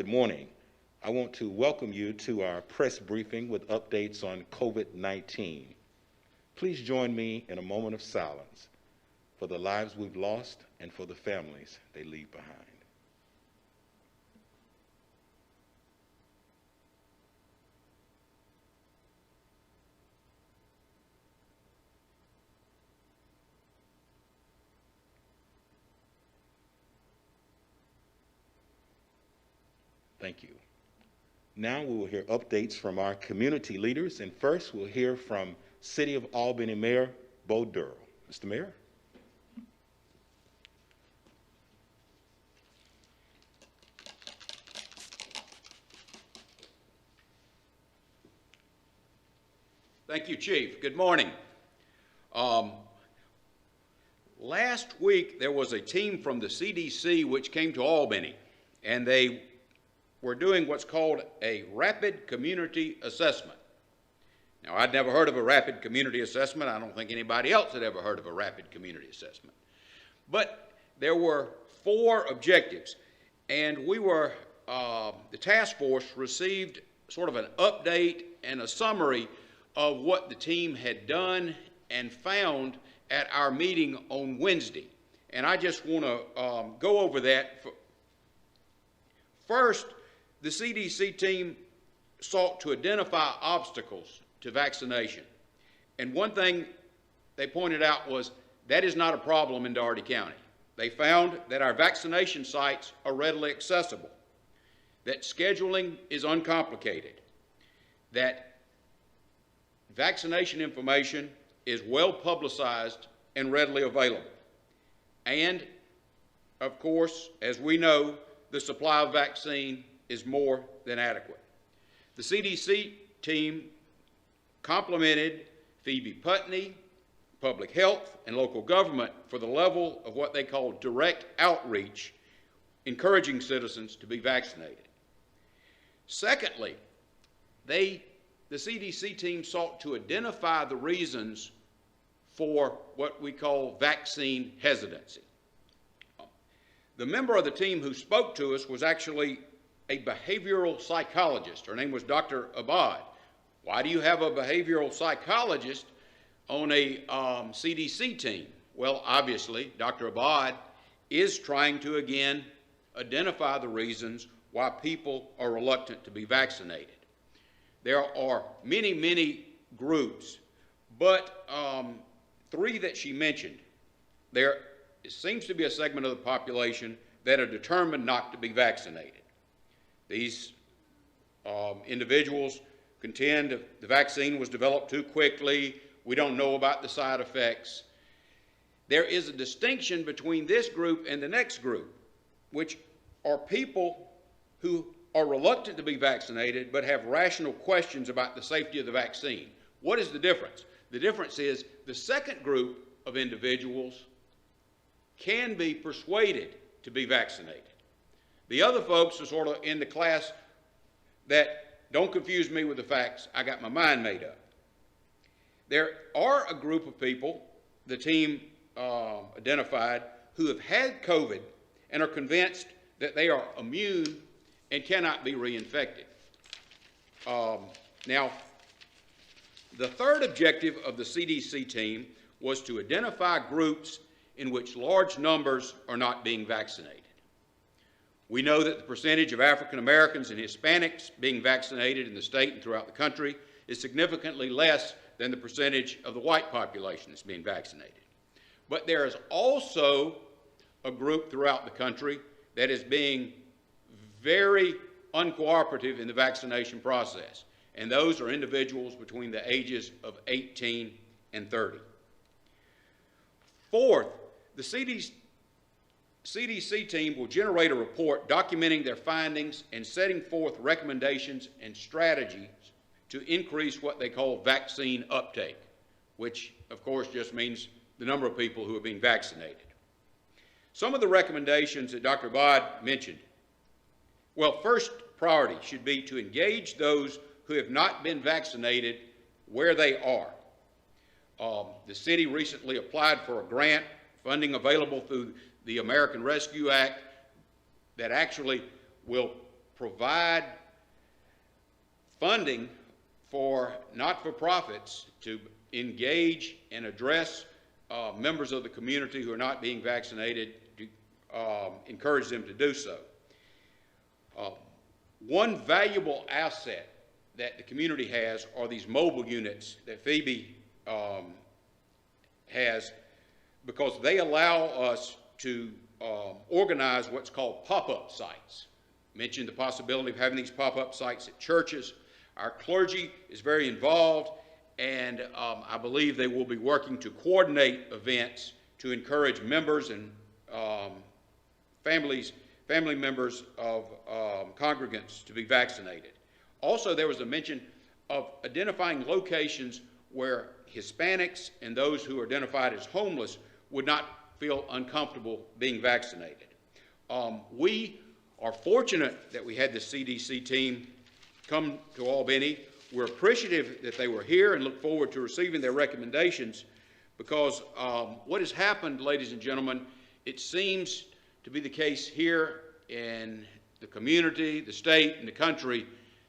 Good morning. I want to welcome you to our press briefing with updates on COVID-19. Please join me in a moment of silence for the lives we've lost and for the families they leave behind. Thank you. Now we will hear updates from our community leaders, and first we'll hear from City of Albany Mayor Bo Durrell. Mr. Mayor. Thank you, Chief. Good morning. Last week there was a team from the CDC which came to Albany, and they were doing what's called a rapid community assessment. Now, I'd never heard of a rapid community assessment. I don't think anybody else had ever heard of a rapid community assessment. But there were 4 objectives, and we were, the task force received sort of an update and a summary of what the team had done and found at our meeting on Wednesday. And I just want to go over that. First, the CDC team sought to identify obstacles to vaccination. And one thing they pointed out was that is not a problem in Dougherty County. They found that our vaccination sites are readily accessible, that scheduling is uncomplicated, that vaccination information is well publicized and readily available. And, of course, as we know, the supply of vaccine is more than adequate. The CDC team complimented Phoebe Putney, Public Health, and local government for the level of what they call direct outreach, encouraging citizens to be vaccinated. Secondly, the CDC team sought to identify the reasons for what we call vaccine hesitancy. The member of the team who spoke to us was actually a behavioral psychologist. Her name was Dr. Abad. Why do you have a behavioral psychologist on a CDC team? Well, obviously, Dr. Abad is trying to, again, identify the reasons why people are reluctant to be vaccinated. There are many, many groups, but 3 that she mentioned. There seems to be a segment of the population that are determined not to be vaccinated. These individuals contend the vaccine was developed too quickly. We don't know about the side effects. There is a distinction between this group and the next group, which are people who are reluctant to be vaccinated but have rational questions about the safety of the vaccine. What is the difference? The difference is the second group of individuals can be persuaded to be vaccinated. The other folks are sort of in the class that don't confuse me with the facts, I got my mind made up. There are a group of people, the team identified, who have had COVID and are convinced that they are immune and cannot be reinfected. Now, the third objective of the CDC team was to identify groups in which large numbers are not being vaccinated. We know that the percentage of African Americans and Hispanics being vaccinated in the state and throughout the country is significantly less than the percentage of the white population that's being vaccinated. But there is also a group throughout the country that is being very uncooperative in the vaccination process, and those are individuals between the ages of 18 and 30. Fourth, the CDC team will generate a report documenting their findings and setting forth recommendations and strategies to increase what they call vaccine uptake, which of course just means the number of people who are being vaccinated. Some of the recommendations that Dr. Abad mentioned. Well, first priority should be to engage those who have not been vaccinated where they are. The city recently applied for a grant, funding available through the American Rescue Act, that actually will provide funding for not-for-profits to engage and address members of the community who are not being vaccinated, to encourage them to do so. One valuable asset that the community has are these mobile units that Phoebe has, because they allow us to organize what's called pop-up sites. Mentioned the possibility of having these pop-up sites at churches. Our clergy is very involved, and I believe they will be working to coordinate events to encourage members and family members of congregants to be vaccinated. Also, there was a mention of identifying locations where Hispanics and those who are identified as homeless would not feel uncomfortable being vaccinated. We are fortunate that we had the CDC team come to Albany. We're appreciative that they were here and look forward to receiving their recommendations, because what has happened, ladies and gentlemen, it seems to be the case here in the community, the state, and the country.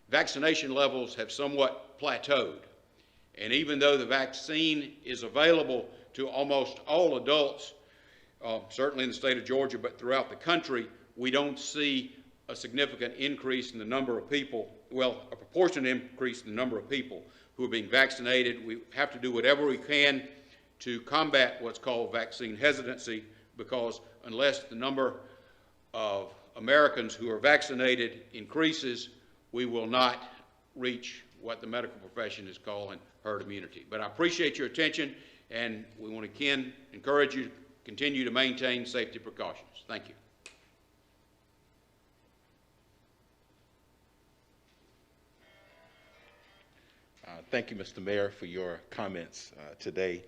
Vaccination levels have somewhat plateaued. And even though the vaccine is available to almost all adults, certainly in the state of Georgia, but throughout the country, we don't see a significant increase in the number of people, well, a proportionate increase in the number of people who are being vaccinated. We have to do whatever we can to combat what's called vaccine hesitancy, because unless the number of Americans who are vaccinated increases, we will not reach what the medical profession is calling herd immunity. But I appreciate your attention, and we want to again encourage you to continue to maintain safety precautions. Thank you. Thank you, Mr. Mayor, for your comments today.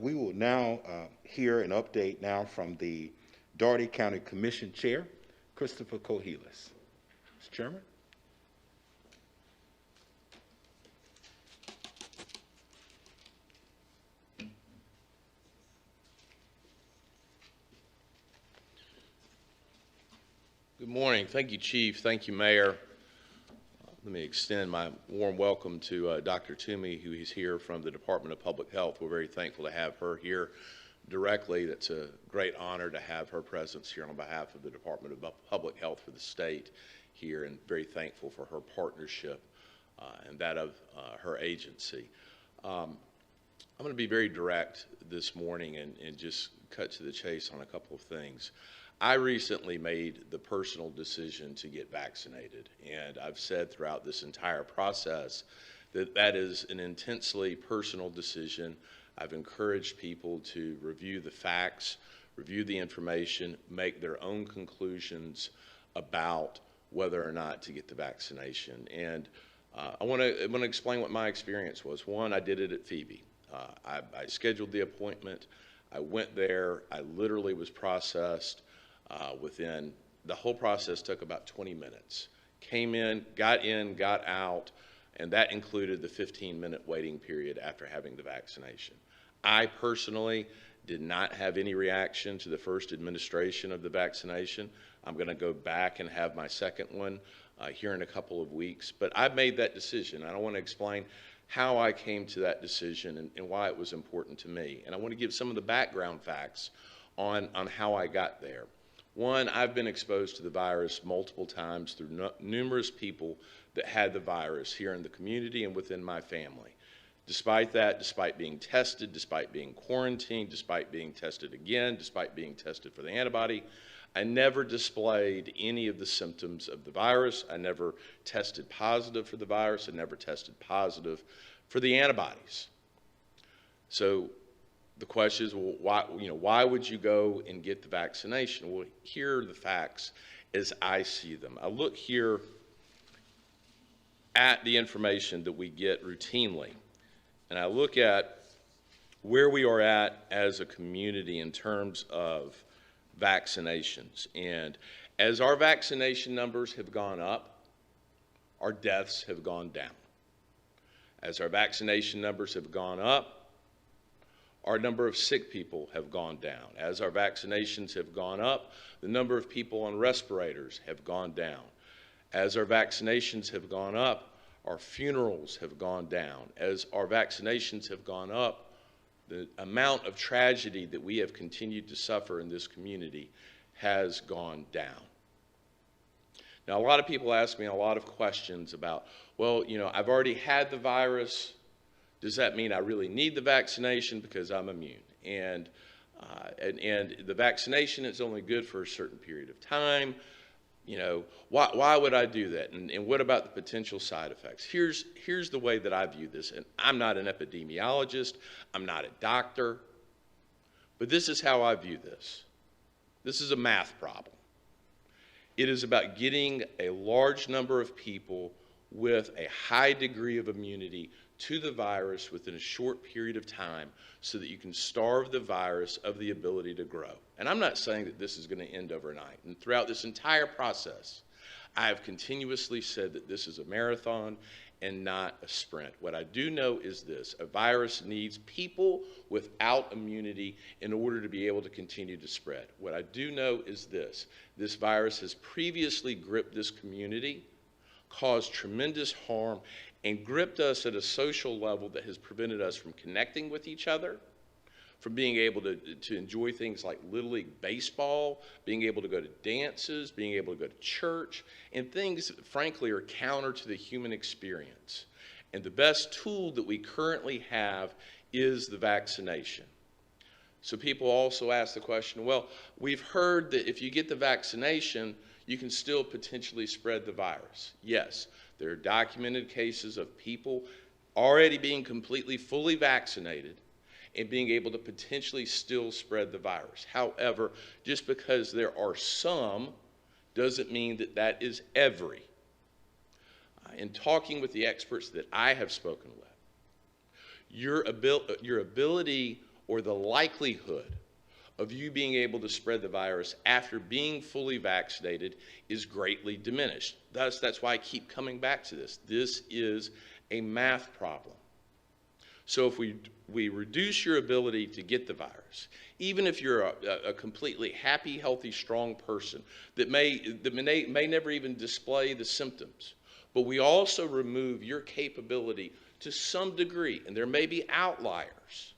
We will now hear an update now from the Dougherty County Commission Chair, Christopher Cohelis. Mr. Chairman. Good morning. Thank you, Chief. Thank you, Mayor. Let me extend my warm welcome to Dr. Toomey, who is here from the Department of Public Health. We're very thankful to have her here directly. That's a great honor to have her presence here on behalf of the Department of Public Health for the state here, and very thankful for her partnership and that of her agency. I'm going to be very direct this morning and just cut to the chase on a couple of things. I recently made the personal decision to get vaccinated, and I've said throughout this entire process that that is an intensely personal decision. I've encouraged people to review the facts, review the information, make their own conclusions about whether or not to get the vaccination. And I want to explain what my experience was. One, I did it at Phoebe. I scheduled the appointment. I went there. I literally was processed. Within the whole process took about 20 minutes. Came in, got out, and that included the 15-minute waiting period after having the vaccination. I personally did not have any reaction to the first administration of the vaccination. I'm going to go back and have my second one here in a couple of weeks, but I made that decision. I want to explain how I came to that decision and why it was important to me. And I want to give some of the background facts on how I got there. One, I've been exposed to the virus multiple times through numerous people that had the virus here in the community and within my family. Despite that, despite being tested, despite being quarantined, despite being tested again, despite being tested for the antibody, I never displayed any of the symptoms of the virus. I never tested positive for the virus. I never tested positive for the antibodies. So the question is, well, why would you go and get the vaccination? Well, here are the facts as I see them. I look here at the information that we get routinely, and I look at where we are at as a community in terms of vaccinations. And as our vaccination numbers have gone up, our deaths have gone down. As our vaccination numbers have gone up, our number of sick people have gone down. As our vaccinations have gone up, the number of people on respirators have gone down. As our vaccinations have gone up, our funerals have gone down. As our vaccinations have gone up, the amount of tragedy that we have continued to suffer in this community has gone down. Now, a lot of people ask me a lot of questions about, well, you know, I've already had the virus. Does that mean I really need the vaccination because I'm immune? And the vaccination is only good for a certain period of time. You know, why would I do that? And what about the potential side effects? Here's the way that I view this. And I'm not an epidemiologist. I'm not a doctor. But this is how I view this. This is a math problem. It is about getting a large number of people with a high degree of immunity to the virus within a short period of time so that you can starve the virus of the ability to grow. And I'm not saying that this is going to end overnight. And throughout this entire process, I have continuously said that this is a marathon and not a sprint. What I do know is this: a virus needs people without immunity in order to be able to continue to spread. What I do know is this: this virus has previously gripped this community, caused tremendous harm, and gripped us at a social level that has prevented us from connecting with each other, from being able to enjoy things like Little League baseball, being able to go to dances, being able to go to church, and things that frankly are counter to the human experience. And the best tool that we currently have is the vaccination. So people also ask the question, well, we've heard that if you get the vaccination, you can still potentially spread the virus. Yes, there are documented cases of people already being completely fully vaccinated and being able to potentially still spread the virus. However, just because there are some doesn't mean that that is every. In talking with the experts that I have spoken with, your ability or the likelihood of you being able to spread the virus after being fully vaccinated is greatly diminished. Thus, that's why I keep coming back to this. This is a math problem. So if we reduce your ability to get the virus, even if you're a completely happy, healthy, strong person that may never even display the symptoms, but we also remove your capability to some degree, and there may be outliers.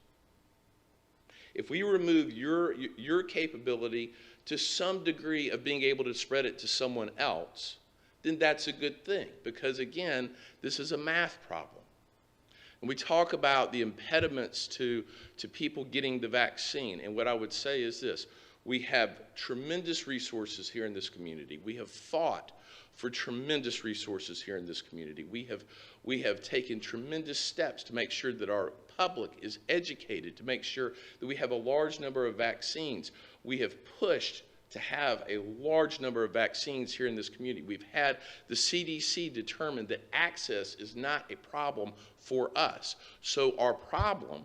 If we remove your capability to some degree of being able to spread it to someone else, then that's a good thing, because again, this is a math problem. And we talk about the impediments to people getting the vaccine, and what I would say is this: we have tremendous resources here in this community. We have fought for tremendous resources here in this community. We have taken tremendous steps to make sure that our public is educated, to make sure that we have a large number of vaccines. We have pushed to have a large number of vaccines here in this community. We've had the CDC determine that access is not a problem for us. So our problem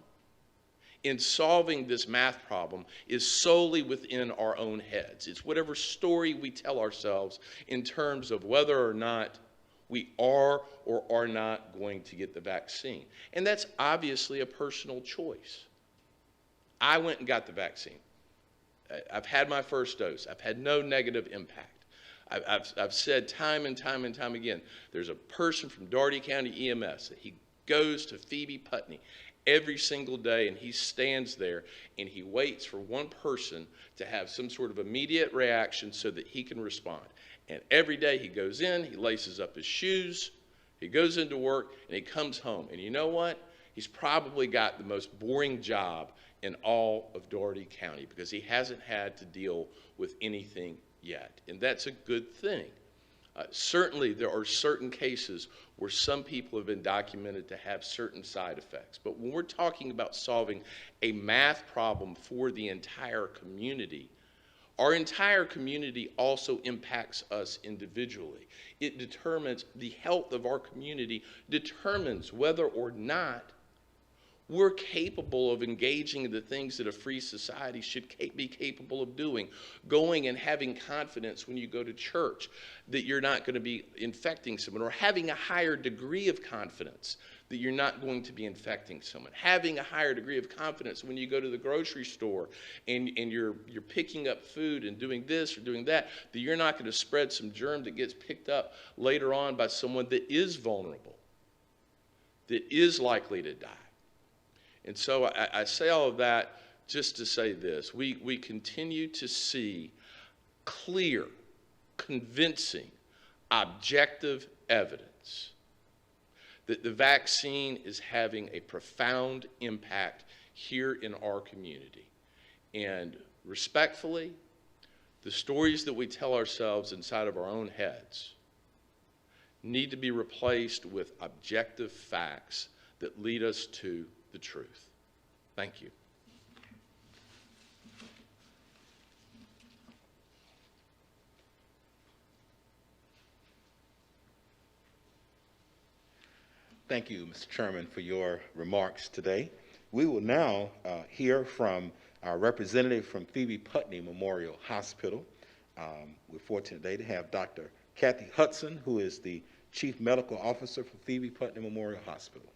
in solving this math problem is solely within our own heads. It's whatever story we tell ourselves in terms of whether or not we are or are not going to get the vaccine. And that's obviously a personal choice. I went and got the vaccine. I've had my first dose. I've had no negative impact. I've said time and time and time again, there's a person from Dougherty County EMS that he goes to Phoebe Putney every single day, and he stands there and he waits for one person to have some sort of immediate reaction so that he can respond. And every day he goes in, he laces up his shoes, he goes into work, and he comes home. And you know what? He's probably got the most boring job in all of Dougherty County because he hasn't had to deal with anything yet. And that's a good thing. Certainly, there are certain cases where some people have been documented to have certain side effects. But when we're talking about solving a math problem for the entire community, our entire community also impacts us individually. It determines the health of our community, determines whether or not we're capable of engaging in the things that a free society should be capable of doing. Going and having confidence when you go to church that you're not going to be infecting someone, or having a higher degree of confidence that you're not going to be infecting someone. Having a higher degree of confidence when you go to the grocery store and you're picking up food and doing this or doing that you're not going to spread some germ that gets picked up later on by someone that is vulnerable, that is likely to die. And so I say all of that just to say this. We continue to see clear, convincing, objective evidence that the vaccine is having a profound impact here in our community. And respectfully, the stories that we tell ourselves inside of our own heads need to be replaced with objective facts that lead us to the truth. Thank you. Thank you, Mr. Chairman, for your remarks today. We will now hear from our representative from Phoebe Putney Memorial Hospital. We're fortunate today to have Dr. Kathy Hudson, who is the Chief Medical Officer for Phoebe Putney Memorial Hospital.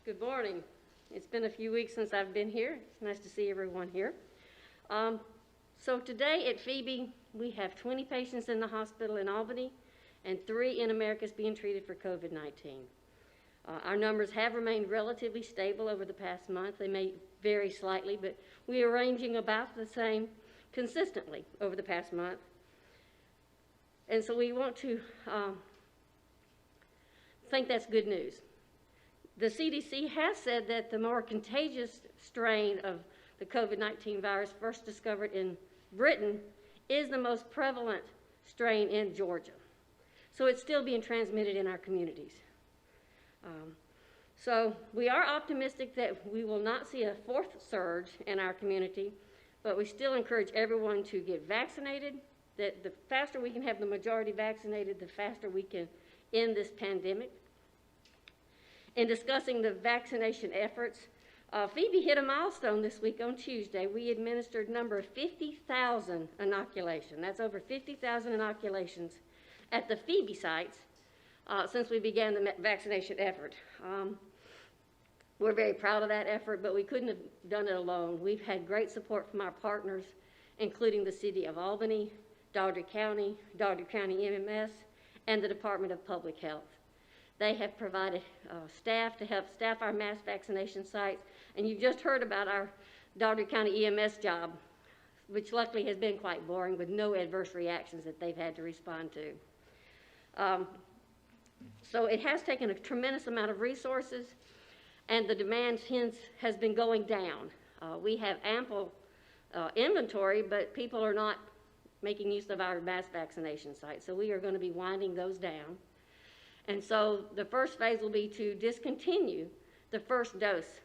Good morning. It's been a few weeks since I've been here. It's nice to see everyone here. So today at Phoebe, we have 20 patients in the hospital in Albany and 3 in Americus being treated for COVID-19. Our numbers have remained relatively stable over the past month. They may vary slightly, but we are ranging about the same consistently over the past month. And so we want to think that's good news. The CDC has said that the more contagious strain of the COVID-19 virus first discovered in Britain is the most prevalent strain in Georgia. So it's still being transmitted in our communities. So we are optimistic that we will not see a 4th surge in our community, but we still encourage everyone to get vaccinated. That the faster we can have the majority vaccinated, the faster we can end this pandemic. In discussing the vaccination efforts, Phoebe hit a milestone this week on Tuesday. We administered a number of 50,000 inoculations. That's over 50,000 inoculations at the Phoebe sites since we began the vaccination effort. We're very proud of that effort, but we couldn't have done it alone. We've had great support from our partners, including the City of Albany, Dougherty County EMS, and the Department of Public Health. They have provided staff to help staff our mass vaccination sites. And you've just heard about our Dougherty County EMS job, which luckily has been quite boring with no adverse reactions that they've had to respond to. So it has taken a tremendous amount of resources, and the demand hence has been going down. We have ample inventory, but people are not making use of our mass vaccination sites. So we are going to be winding those down. And so the first phase will be to discontinue the first dose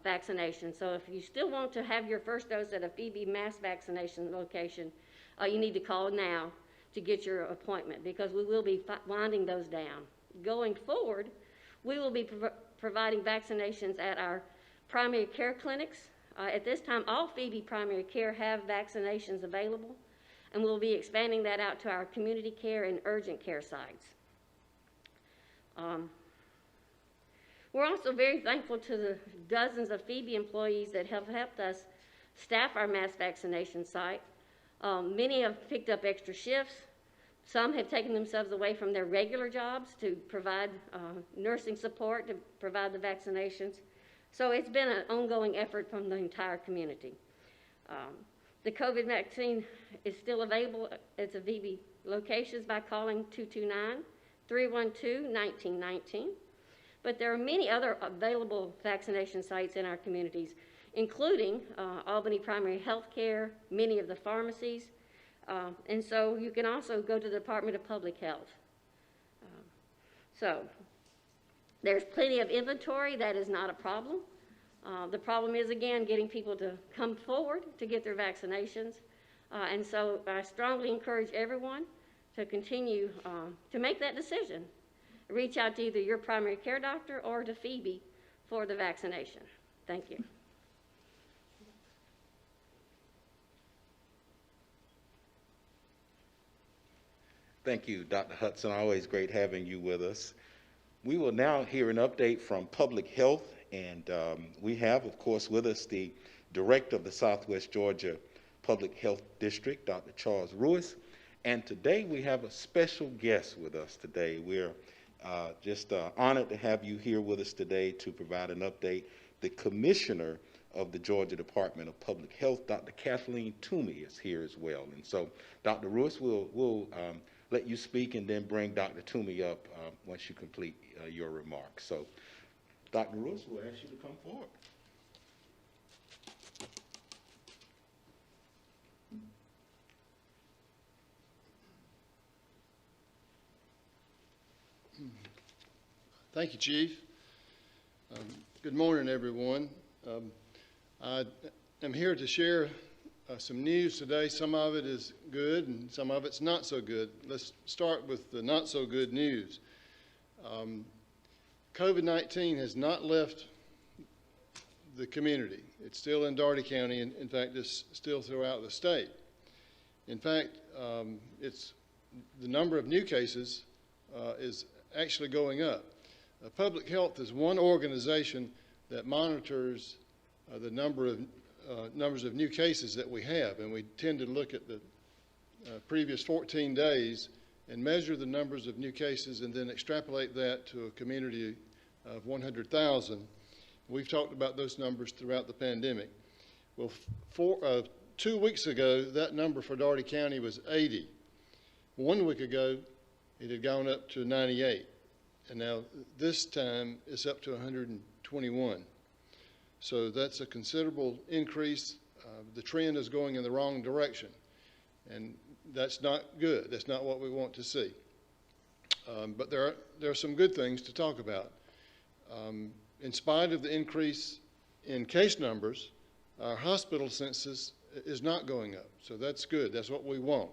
vaccination. So if you still want to have your first dose at a Phoebe mass vaccination location, you need to call now to get your appointment, because we will be winding those down. Going forward, we will be providing vaccinations at our primary care clinics. At this time, all Phoebe primary care have vaccinations available, and we'll be expanding that out to our community care and urgent care sites. We're also very thankful to the dozens of Phoebe employees that have helped us staff our mass vaccination site. Many have picked up extra shifts. Some have taken themselves away from their regular jobs to provide nursing support, to provide the vaccinations. So it's been an ongoing effort from the entire community. The COVID vaccine is still available at the Phoebe locations by calling 229-312-1919. But there are many other available vaccination sites in our communities, including Albany Primary Health Care, many of the pharmacies, and so you can also go to the Department of Public Health. So there's plenty of inventory. That is not a problem. The problem is, again, getting people to come forward to get their vaccinations. And so I strongly encourage everyone to continue to make that decision. Reach out to either your primary care doctor or to Phoebe for the vaccination. Thank you. Thank you, Dr. Hudson. Always great having you with us. We will now hear an update from Public Health, and we have, of course, with us the Director of the Southwest Georgia Public Health District, Dr. Charles Ruiz. And today we have a special guest with us today. We're just honored to have you here with us today to provide an update. The Commissioner of the Georgia Department of Public Health, Dr. Kathleen Toomey, is here as well. And so, Dr. Ruiz, we'll let you speak and then bring Dr. Toomey up once you complete your remarks. So, Dr. Ruiz, we'll ask you to come forward. Thank you, Chief. Good morning, everyone. I am here to share some news today. Some of it is good and some of it's not so good. Let's start with the not so good news. COVID-19 has not left the community. It's still in Dougherty County, and in fact, it's still throughout the state. In fact, the number of new cases is actually going up. Public Health is one organization that monitors the numbers of new cases that we have, and we tend to look at the previous 14 days and measure the numbers of new cases and then extrapolate that to a community of 100,000. We've talked about those numbers throughout the pandemic. Well, 2 weeks ago, that number for Dougherty County was 80. 1 week ago, it had gone up to 98. And now this time it's up to 121. So that's a considerable increase. The trend is going in the wrong direction, and that's not good. That's not what we want to see. But there are some good things to talk about. In spite of the increase in case numbers, our hospital census is not going up. So that's good. That's what we want.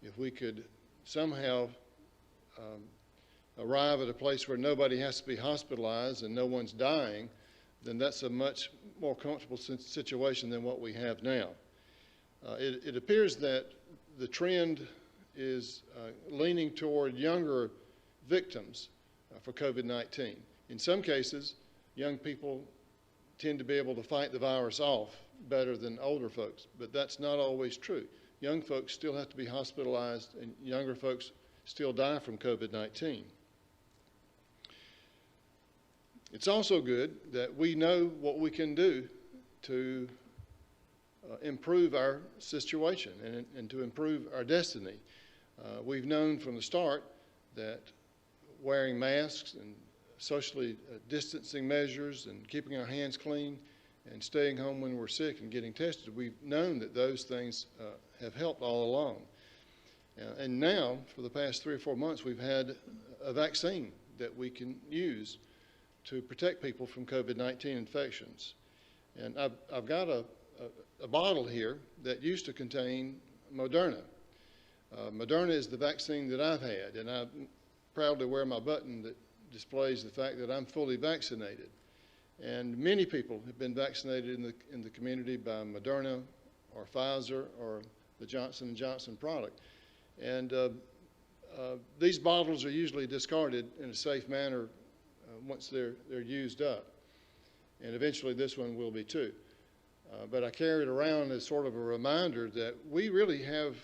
If we could somehow arrive at a place where nobody has to be hospitalized and no one's dying, then that's a much more comfortable situation than what we have now. It appears that the trend is leaning toward younger victims for COVID-19. In some cases, young people tend to be able to fight the virus off better than older folks, but that's not always true. Young folks still have to be hospitalized, and younger folks still die from COVID-19. It's also good that we know what we can do to improve our situation and to improve our destiny. We've known from the start that wearing masks and socially distancing measures and keeping our hands clean and staying home when we're sick and getting tested, we've known that those things have helped all along. And now, for the past 3 or 4 months, we've had a vaccine that we can use to protect people from COVID-19 infections. And I've got a bottle here that used to contain Moderna. Moderna is the vaccine that I've had, and I proudly wear my button that displays the fact that I'm fully vaccinated. And many people have been vaccinated in the community by Moderna or Pfizer or the Johnson & Johnson product. And these bottles are usually discarded in a safe manner once they're used up. And eventually this one will be too. But I carry it around as sort of a reminder that we really have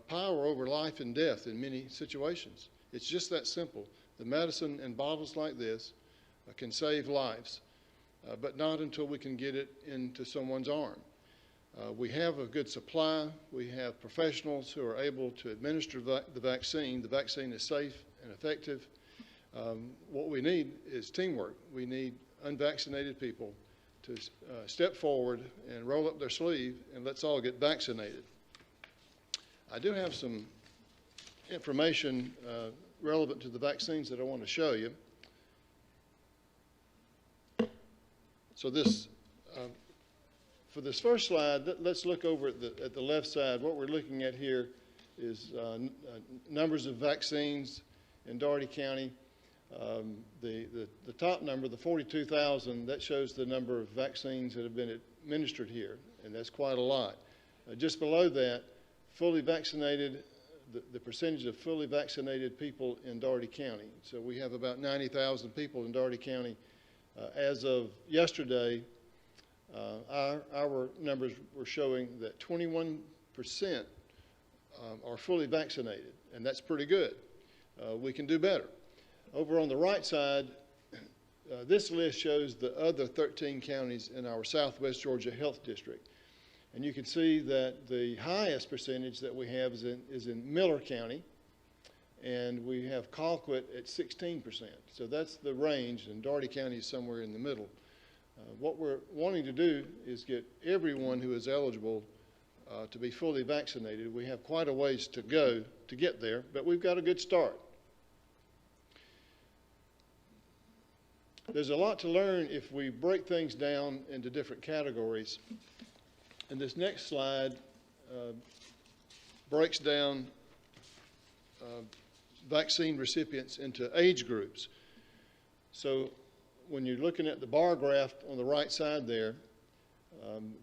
power over life and death in many situations. It's just that simple. The medicine in bottles like this can save lives, but not until we can get it into someone's arm. We have a good supply. We have professionals who are able to administer the vaccine. The vaccine is safe and effective. What we need is teamwork. We need unvaccinated people to step forward and roll up their sleeve, and let's all get vaccinated. I do have some information relevant to the vaccines that I want to show you. So this, for this first slide, let's look over at the left side. What we're looking at here is numbers of vaccines in Dougherty County. The top number, the 42,000, that shows the number of vaccines that have been administered here, and that's quite a lot. Just below that, fully vaccinated the percentage of fully vaccinated people in Dougherty County. So we have about 90,000 people in Dougherty County. As of yesterday, our numbers were showing that 21% are fully vaccinated, and that's pretty good. We can do better. Over on the right side, this list shows the other 13 counties in our Southwest Georgia Health District. And you can see that the highest percentage that we have is in Miller County, and we have Colquitt at 16%. So that's the range, and Dougherty County is somewhere in the middle. What we're wanting to do is get everyone who is eligible to be fully vaccinated. We have quite a ways to go to get there, but we've got a good start. There's a lot to learn if we break things down into different categories. And this next slide breaks down vaccine recipients into age groups. So when you're looking at the bar graph on the right side there,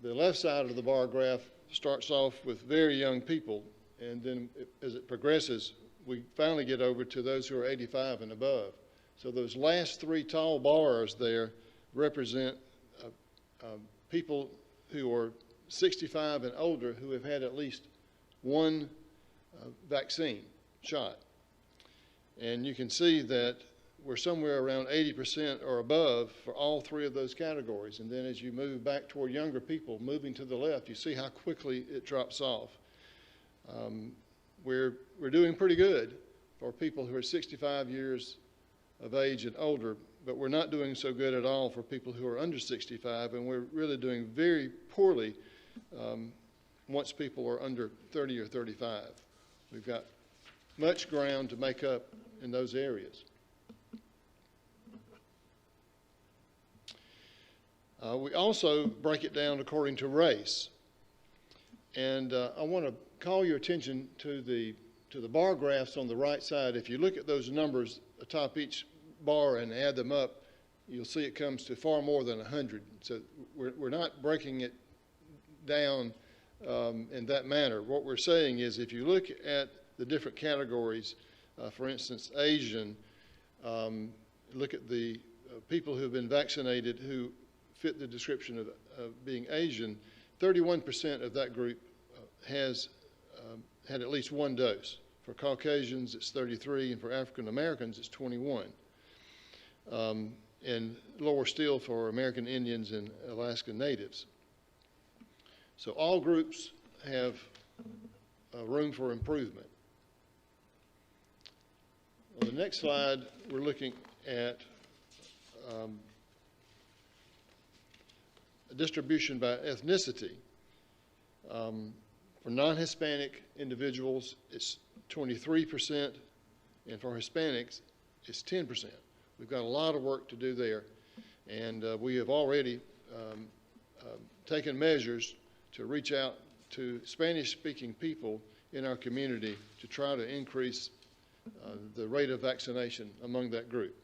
the left side of the bar graph starts off with very young people, and then as it progresses, we finally get over to those who are 85 and above. So those last three tall bars there represent people who are 65 and older who have had at least one vaccine shot. And you can see that we're somewhere around 80% or above for all three of those categories. And then as you move back toward younger people, moving to the left, you see how quickly it drops off. We're doing pretty good for people who are 65 years of age and older, but we're not doing so good at all for people who are under 65, and we're really doing very poorly once people are under 30 or 35. We've got much ground to make up in those areas. We also break it down according to race. And I want to call your attention to the bar graphs on the right side. If you look at those numbers atop each bar and add them up, you'll see it comes to far more than 100. So we're not breaking it down in that manner. What we're saying is if you look at the different categories, for instance, Asian, look at the people who have been vaccinated who fit the description of being Asian, 31% of that group has had at least one dose. For Caucasians, it's 33, and for African Americans, it's 21. And lower still for American Indians and Alaska Natives. So all groups have room for improvement. On the next slide, we're looking at a distribution by ethnicity. For non-Hispanic individuals, it's 23%, and for Hispanics, it's 10%. We've got a lot of work to do there, and we have already taken measures to reach out to Spanish-speaking people in our community to try to increase the rate of vaccination among that group.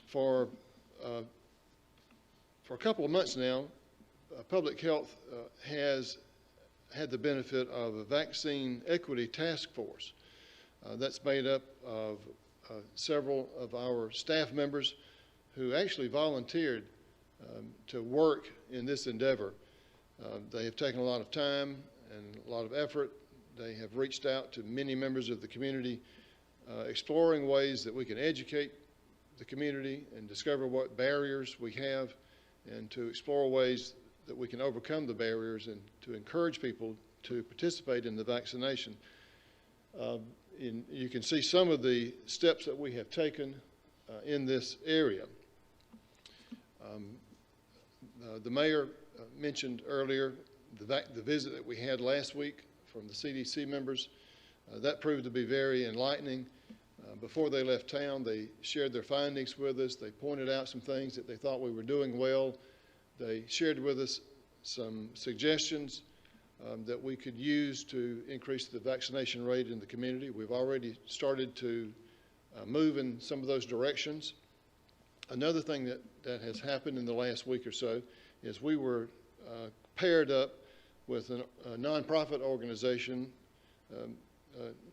For a couple of months now, Public Health has had the benefit of a vaccine equity task force. That's made up of several of our staff members who actually volunteered to work in this endeavor. They have taken a lot of time and a lot of effort. They have reached out to many members of the community, exploring ways that we can educate the community and discover what barriers we have, and to explore ways that we can overcome the barriers and to encourage people to participate in the vaccination. You can see some of the steps that we have taken in this area. The mayor mentioned earlier the visit that we had last week from the CDC members. That proved to be very enlightening. Before they left town, they shared their findings with us. They pointed out some things that they thought we were doing well. They shared with us some suggestions that we could use to increase the vaccination rate in the community. We've already started to move in some of those directions. Another thing that has happened in the last week or so is we were paired up with a nonprofit organization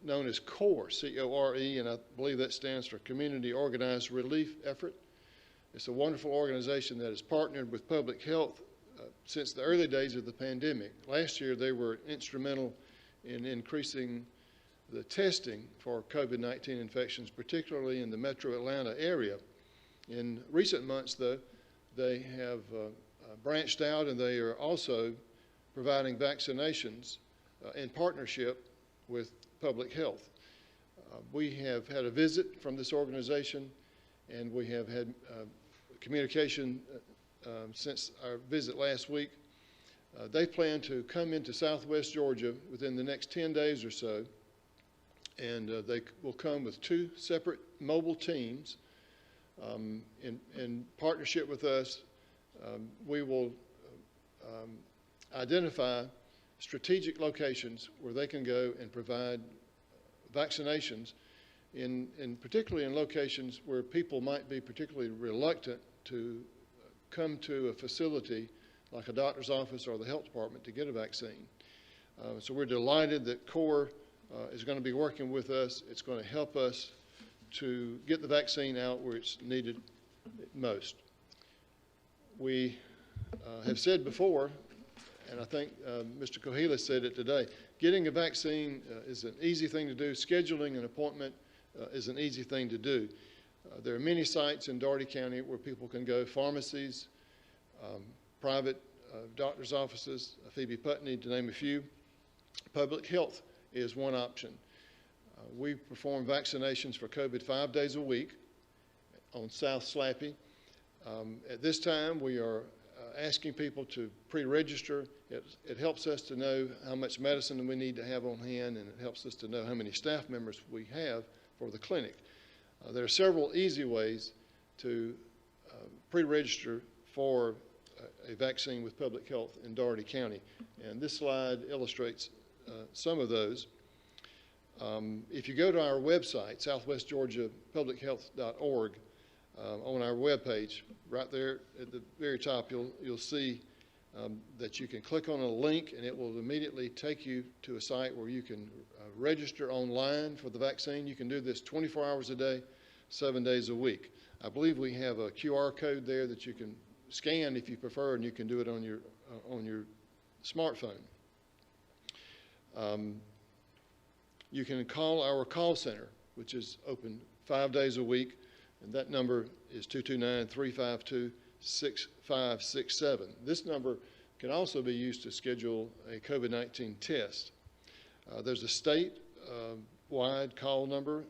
known as CORE, C-O-R-E, and I believe that stands for Community Organized Relief Effort. It's a wonderful organization that has partnered with public health since the early days of the pandemic. Last year, they were instrumental in increasing the testing for COVID-19 infections, particularly in the metro Atlanta area. In recent months, though, they have branched out, and they are also providing vaccinations in partnership with public health. We have had a visit from this organization, and we have had communication since our visit last week. They plan to come into Southwest Georgia within the next 10 days or so, and they will come with 2 separate mobile teams. In partnership with us, we will identify strategic locations where they can go and provide vaccinations, particularly in locations where people might be particularly reluctant to come to a facility like a doctor's office or the health department to get a vaccine. So we're delighted that CORE is going to be working with us. It's going to help us to get the vaccine out where it's needed most. We have said before, and I think Mr. Kohila said it today, getting a vaccine is an easy thing to do. Scheduling an appointment is an easy thing to do. There are many sites in Dougherty County where people can go, pharmacies, private doctor's offices, Phoebe Putney, to name a few. Public health is one option. We perform vaccinations for COVID 5 days a week on South Slappy. At this time, we are asking people to pre-register. It helps us to know how much medicine we need to have on hand, and it helps us to know how many staff members we have for the clinic. There are several easy ways to pre-register for a vaccine with public health in Dougherty County, and this slide illustrates some of those. If you go to our website, southwestgeorgiapublichealth.org, on our webpage, right there at the very top, you'll see that you can click on a link, and it will immediately take you to a site where you can register online for the vaccine. You can do this 24 hours a day, 7 days a week. I believe we have a QR code there that you can scan if you prefer, and you can do it on your smartphone. You can call our call center, which is open 5 days a week, and that number is 229-352-6567. This number can also be used to schedule a COVID-19 test. There's a state-wide call number,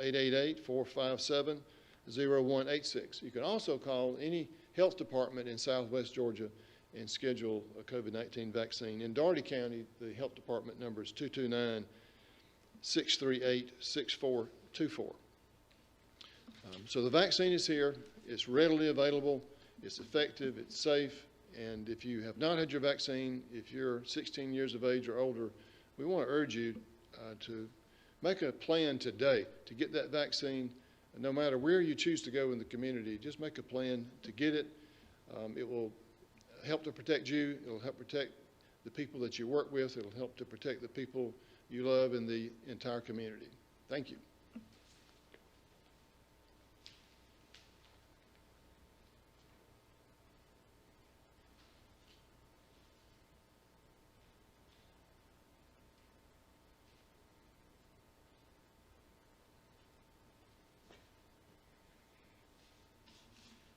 888-457-0186. You can also call any health department in Southwest Georgia and schedule a COVID-19 vaccine. In Dougherty County, the health department number is 229-638-6424. So the vaccine is here. It's readily available. It's effective. It's safe. And if you have not had your vaccine, if you're 16 years of age or older, we want to urge you to make a plan today to get that vaccine. No matter where you choose to go in the community, just make a plan to get it. It will help to protect you. It will help protect the people that you work with. It will help to protect the people you love in the entire community. Thank you.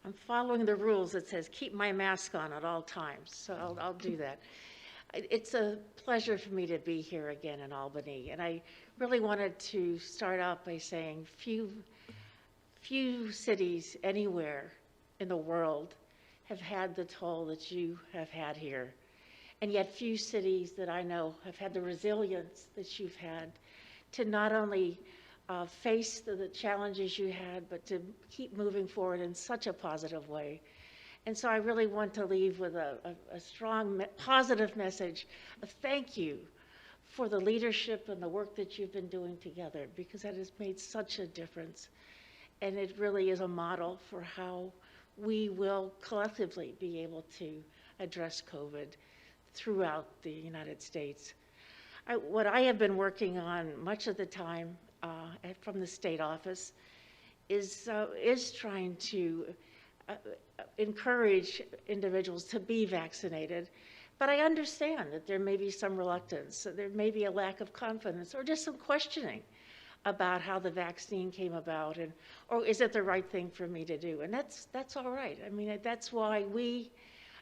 I'm following the rules that says keep my mask on at all times, so I'll do that. It's a pleasure for me to be here again in Albany, and I really wanted to start out by saying few cities anywhere in the world have had the toll that you have had here, and yet few cities that I know have had the resilience that you've had to not only face the challenges you had, but to keep moving forward in such a positive way. And so I really want to leave with a strong, positive message of thank you for the leadership and the work that you've been doing together, because that has made such a difference. And it really is a model for how we will collectively be able to address COVID throughout the United States. What I have been working on much of the time from the state office is trying to encourage individuals to be vaccinated. But I understand that there may be some reluctance, there may be a lack of confidence, or just some questioning about how the vaccine came about, or is it the right thing for me to do? And that's all right. I mean, that's why we,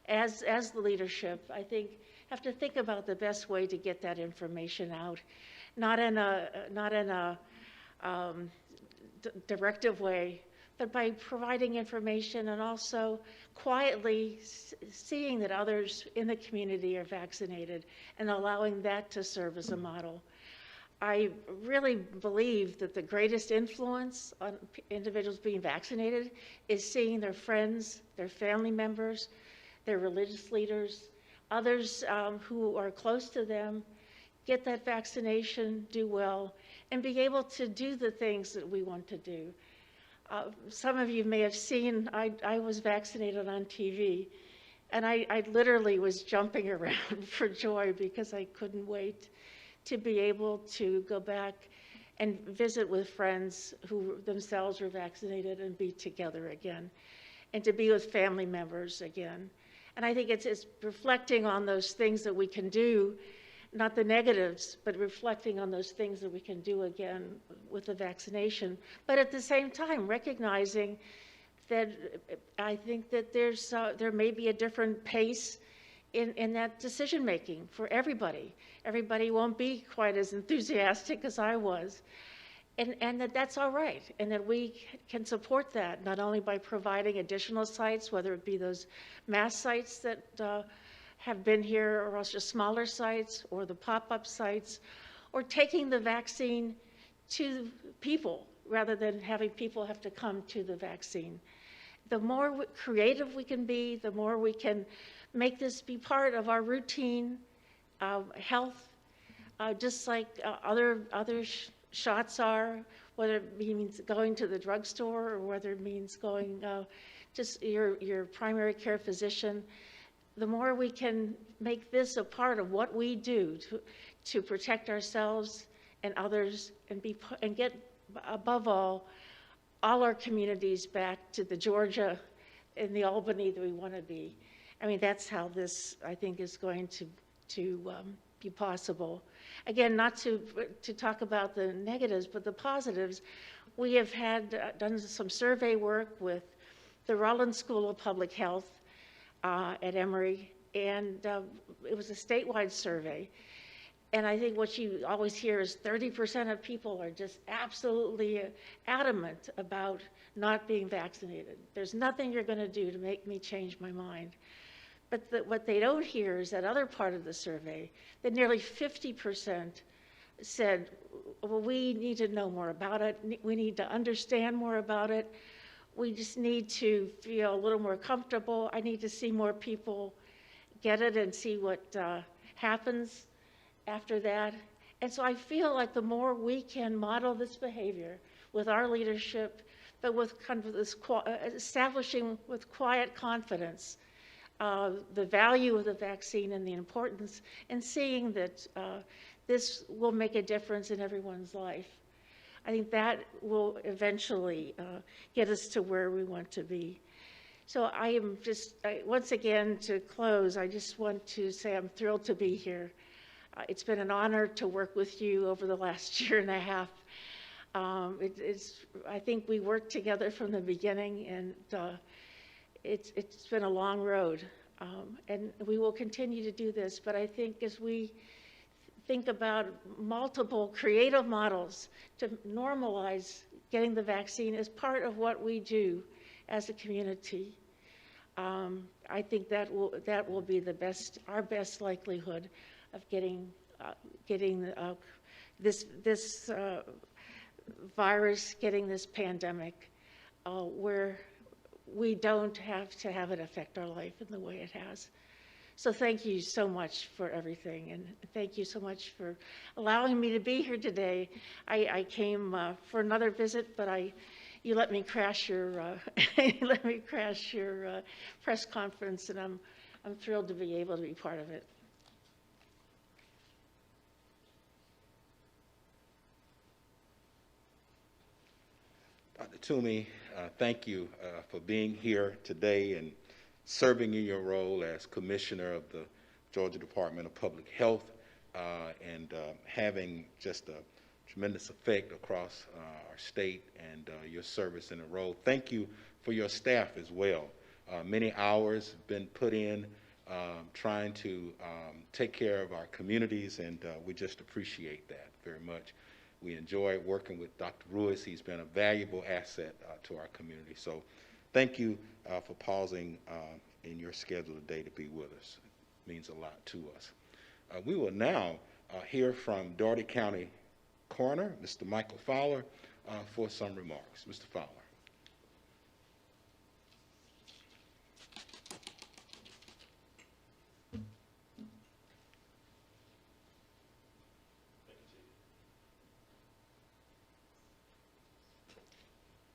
as the leadership, I think, have to think about the best way to get that information out, not in a directive way, but by providing information and also quietly seeing that others in the community are vaccinated and allowing that to serve as a model. I really believe that the greatest influence on individuals being vaccinated is seeing their friends, their family members, their religious leaders, others who are close to them, get that vaccination, do well, and be able to do the things that we want to do. Some of you may have seen, I was vaccinated on TV, and I literally was jumping around for joy because I couldn't wait to be able to go back and visit with friends who themselves were vaccinated and be together again, and to be with family members again. And I think it's reflecting on those things that we can do, not the negatives, but reflecting on those things that we can do again with the vaccination. But at the same time, recognizing that I think that there may be a different pace in that decision-making for everybody. Everybody won't be quite as enthusiastic as I was. And that's all right, and that we can support that, not only by providing additional sites, whether it be those mass sites that have been here, or also smaller sites, or the pop-up sites, or taking the vaccine to people, rather than having people have to come to the vaccine. The more creative we can be, the more we can make this be part of our routine health, just like other shots are, whether it means going to the drugstore or whether it means going just your primary care physician. The more we can make this a part of what we do to protect ourselves and others, and get, above all our communities back to the Georgia and the Albany that we want to be. I mean, that's how this, I think, is going to be possible. Again, not to talk about the negatives, but the positives. We have done some survey work with the Rollins School of Public Health at Emory, and it was a statewide survey. And I think what you always hear is 30% of people are just absolutely adamant about not being vaccinated. There's nothing you're going to do to make me change my mind. But what they don't hear is that other part of the survey, that nearly 50% said, well, we need to know more about it. We need to understand more about it. We just need to feel a little more comfortable. I need to see more people get it and see what happens after that. And so I feel like the more we can model this behavior with our leadership, but with kind of this establishing with quiet confidence the value of the vaccine and the importance, and seeing that this will make a difference in everyone's life. I think that will eventually get us to where we want to be. So I am just, once again, to close, I just want to say I'm thrilled to be here. It's been an honor to work with you over the last year and a half. I think we worked together from the beginning, and it's been a long road, and we will continue to do this. But I think as we think about multiple creative models to normalize getting the vaccine as part of what we do as a community, I think that will be our best likelihood of getting this virus, getting this pandemic, where we don't have to have it affect our life in the way it has. So thank you so much for everything, and thank you so much for allowing me to be here today. I came for another visit, but you let me crash your press conference, and I'm thrilled to be able to be part of it. Dr. Toomey, thank you for being here today and serving in your role as Commissioner of the Georgia Department of Public Health and having just a tremendous effect across our state and your service in the role. Thank you for your staff as well. Many hours have been put in trying to take care of our communities, and we just appreciate that very much. We enjoy working with Dr. Ruiz. He's been a valuable asset to our community. So thank you for pausing in your schedule today to be with us. It means a lot to us. We will now hear from Dougherty County Coroner, Mr. Michael Fowler, for some remarks. Mr. Fowler.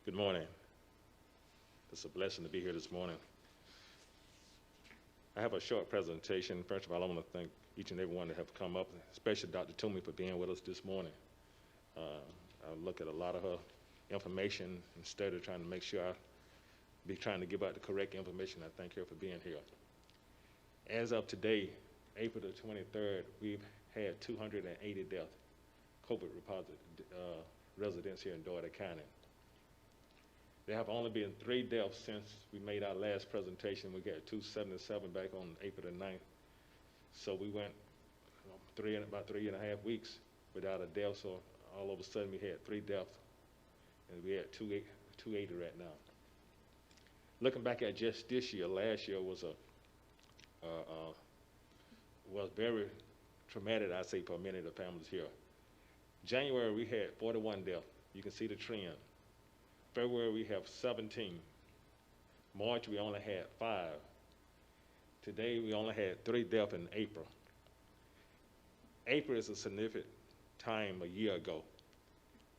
Good morning. It's a blessing to be here this morning. I have a short presentation. First of all, I want to thank each and every one that have come up, especially Dr. Toomey for being with us this morning. I look at a lot of her information instead of trying to make sure I be trying to give out the correct information. I thank her for being here. As of today, April the 23rd, we've had 280 deaths, COVID-positive residents here in Dougherty County. There have only been 3 deaths since we made our last presentation. We got 277 back on April the 9th. So we went about 3.5 weeks without a death. So all of a sudden we had 3 deaths, and we had 280 right now. Looking back at just this year, last year was very traumatic, I say, for many of the families here. January we had 41 deaths. You can see the trend. February we have 17. March we only had 5. Today we only had 3 deaths in April. April is a significant time a year ago.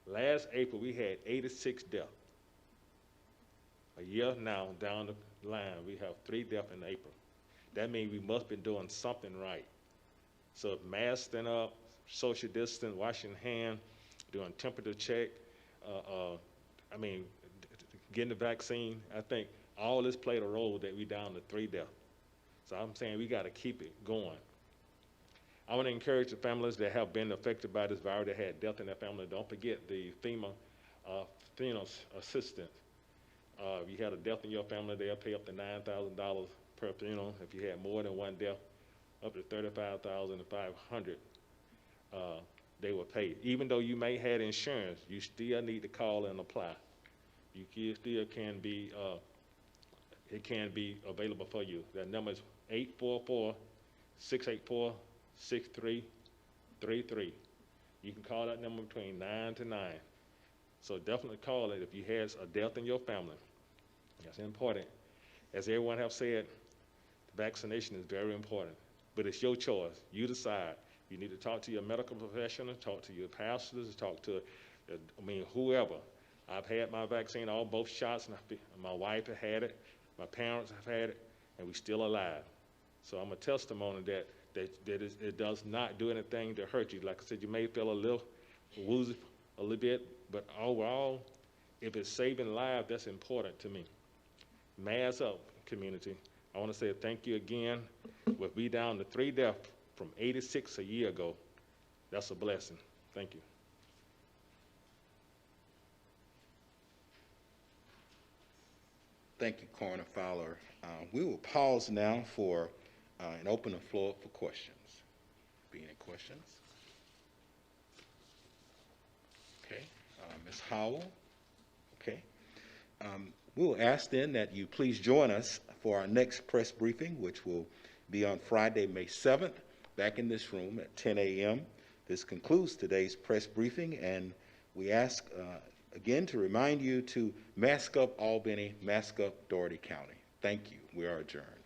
Last April we had 86 deaths. A year now down the line we have 3 deaths in April. That means we must be doing something right. So masking up, social distance, washing hands, doing temperature check, getting the vaccine, I think all this played a role that we down to 3 deaths. So I'm saying we got to keep it going. I want to encourage the families that have been affected by this virus, that had death in their family. Don't forget the FEMA assistance. If you had a death in your family, they'll pay up to $9,000 per funeral. If you had more than 1 death, up to $35,500. They will pay. Even though you may have insurance, you still need to call and apply. You still can be, it can be available for you. That number is 844-684-6333. You can call that number between 9 to 9. So definitely call it if you have a death in your family. That's important. As everyone have said, vaccination is very important, but it's your choice. You decide. You need to talk to your medical professional, talk to your pastors, talk to, whoever. I've had my vaccine, both shots, and my wife has had it, my parents have had it, and we're still alive. So I'm a testimony that it does not do anything to hurt you. Like I said, you may feel a little woozy a little bit, but overall, if it's saving lives, that's important to me. Mask up, community. I want to say thank you again. With me down to 3 deaths from 86 a year ago, that's a blessing. Thank you. Thank you, Coroner Fowler. We will pause now for and open the floor for questions. Be any questions? Okay, Ms. Howell. Okay. We will ask then that you please join us for our next press briefing, which will be on Friday, May 7th, back in this room at 10 a.m. This concludes today's press briefing, and we ask again to remind you to mask up Albany, mask up Dougherty County. Thank you. We are adjourned.